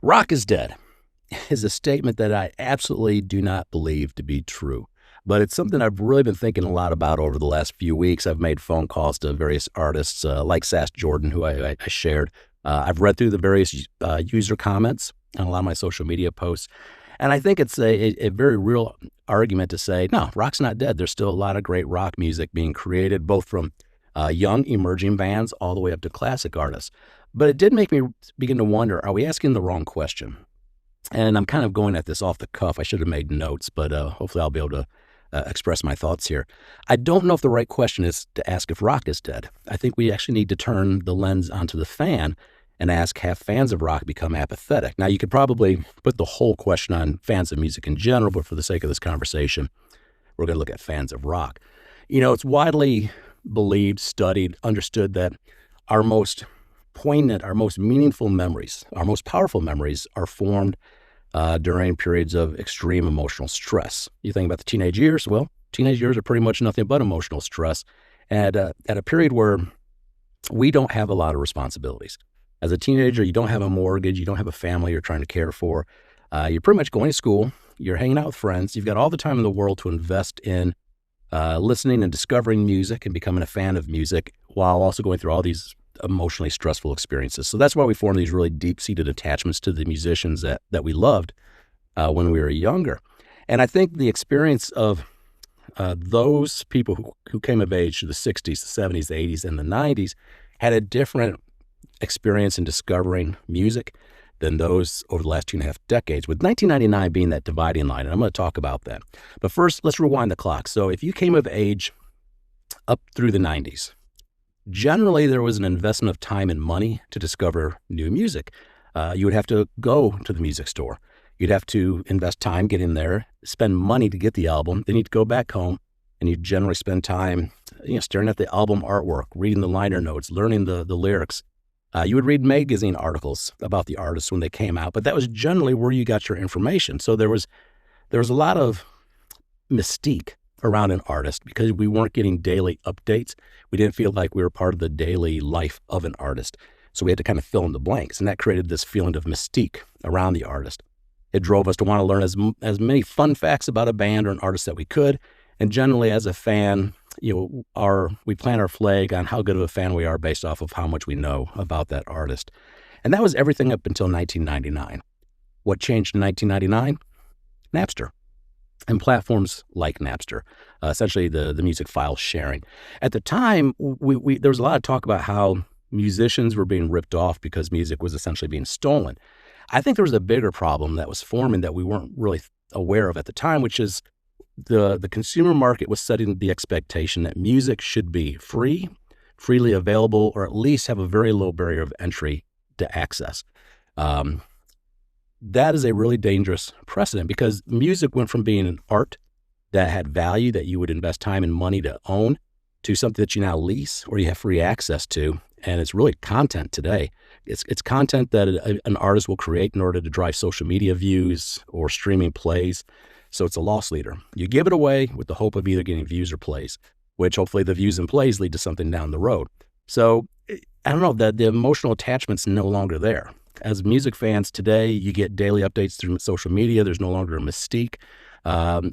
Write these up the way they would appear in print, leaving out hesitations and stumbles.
Rock is dead is a statement that I absolutely do not believe to be true. But it's something I've really been thinking a lot about over the last few weeks. I've made phone calls to various artists like Sass Jordan, who I shared. I've read through the various user comments on a lot of my social media posts. And I think it's a very real argument to say, no, rock's not dead. There's still a lot of great rock music being created, both from young emerging bands all the way up to classic artists. But it did make me begin to wonder, are we asking the wrong question? And I'm kind of going at this off the cuff. I should have made notes, but hopefully I'll be able to express my thoughts here. I don't know if the right question is to ask if rock is dead. I think we actually need to turn the lens onto the fan and ask, have fans of rock become apathetic? Now, you could probably put the whole question on fans of music in general, but for the sake of this conversation, we're going to look at fans of rock. You know, it's widely believed, studied, understood that our most poignant, our most meaningful memories, our most powerful memories are formed during periods of extreme emotional stress. You think about the teenage years, well, teenage years are pretty much nothing but emotional stress. And at a period where we don't have a lot of responsibilities. As a teenager, you don't have a mortgage, you don't have a family you're trying to care for. You're pretty much going to school, you're hanging out with friends, you've got all the time in the world to invest in listening and discovering music and becoming a fan of music while also going through all these emotionally stressful experiences. So that's why we form these really deep-seated attachments to the musicians that we loved when we were younger. And I think the experience of those people who came of age in the 60s, the 70s, the 80s, and the 90s had a different experience in discovering music than those over the last 2.5 decades, with 1999 being that dividing line. And I'm going to talk about that. But first, let's rewind the clock. So if you came of age up through the 90s, generally there was an investment of time and money to discover new music. You would have to go to the music store. You'd have to invest time getting there, spend money to get the album. Then you'd go back home and you'd generally spend time, staring at the album artwork, reading the liner notes, learning the lyrics. You would read magazine articles about the artists when they came out, but that was generally where you got your information. So there was a lot of mystique around an artist because we weren't getting daily updates. We didn't feel like we were part of the daily life of an artist. So we had to kind of fill in the blanks, and that created this feeling of mystique around the artist. It drove us to want to learn as many fun facts about a band or an artist that we could. And generally, as a fan, we plant our flag on how good of a fan we are based off of how much we know about that artist. And that was everything up until 1999. What changed in 1999? Napster and platforms like Napster, essentially the music file sharing. At the time, there was a lot of talk about how musicians were being ripped off because music was essentially being stolen. I think there was a bigger problem that was forming that we weren't really aware of at the time, which is the consumer market was setting the expectation that music should be free, freely available, or at least have a very low barrier of entry to access. That is a really dangerous precedent because music went from being an art that had value that you would invest time and money to own to something that you now lease or you have free access to. And it's really content today. It's content that an artist will create in order to drive social media views or streaming plays. So it's a loss leader. You give it away with the hope of either getting views or plays, which hopefully the views and plays lead to something down the road. So I don't know, the emotional attachment's no longer there. As music fans today, you get daily updates through social media. There's no longer a mystique.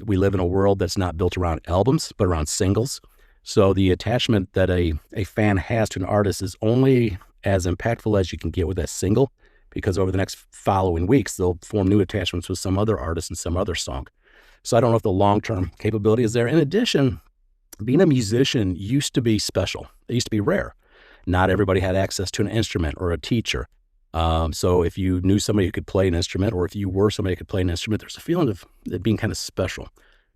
We live in a world that's not built around albums, but around singles. So the attachment that a fan has to an artist is only as impactful as you can get with that single, because over the next following weeks, they'll form new attachments with some other artist and some other song. So I don't know if the long-term capability is there. In addition, being a musician used to be special. It used to be rare. Not everybody had access to an instrument or a teacher. So if you knew somebody who could play an instrument, or if you were somebody who could play an instrument, there's a feeling of it being kind of special.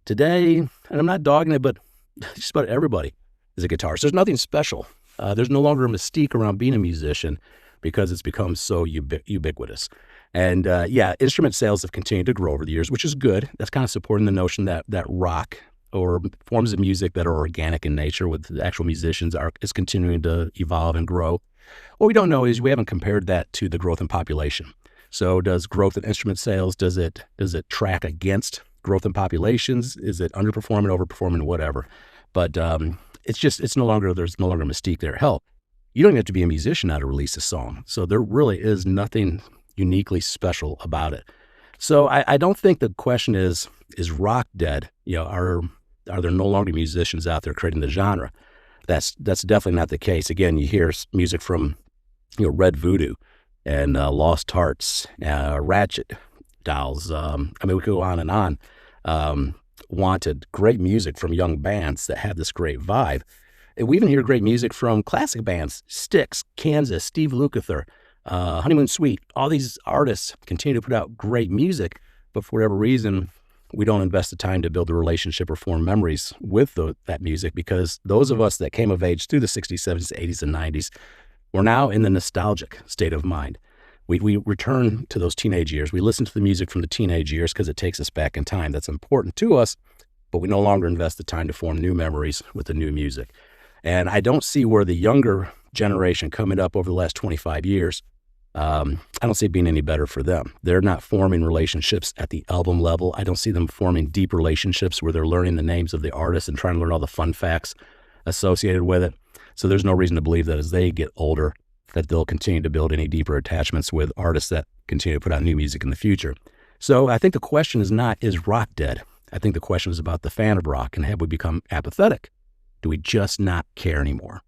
Today, and I'm not dogging it, but just about everybody is a guitarist. There's nothing special. There's no longer a mystique around being a musician because it's become so ubiquitous. And instrument sales have continued to grow over the years, which is good. That's kind of supporting the notion that rock or forms of music that are organic in nature with the actual musicians is continuing to evolve and grow. What we don't know is we haven't compared that to the growth in population. So does growth in instrument sales, does it track against growth in populations? Is it underperforming, overperforming, whatever? But there's no longer mystique there. Hell, you don't even have to be a musician now to release a song. So there really is nothing uniquely special about it. So I don't think the question is rock dead? Are there no longer musicians out there creating the genre? That's definitely not the case. Again, you hear music from Red Voodoo and Lost Hearts, Ratchet Dolls. We could go on and on. Wanted, great music from young bands that have this great vibe. And we even hear great music from classic bands, Styx, Kansas, Steve Lukather, Honeymoon Suite. All these artists continue to put out great music, but for whatever reason, we don't invest the time to build a relationship or form memories with that music, because those of us that came of age through the 60s, 70s, 80s, and 90s, we're now in the nostalgic state of mind. We return to those teenage years. We listen to the music from the teenage years because it takes us back in time. That's important to us, but we no longer invest the time to form new memories with the new music. And I don't see where the younger generation coming up over the last 25 years, I don't see it being any better for them. They're not forming relationships at the album level. I don't see them forming deep relationships where they're learning the names of the artists and trying to learn all the fun facts associated with it. So there's no reason to believe that as they get older, that they'll continue to build any deeper attachments with artists that continue to put out new music in the future. So I think the question is not, is rock dead? I think the question is about the fan of rock, and have we become apathetic? Do we just not care anymore?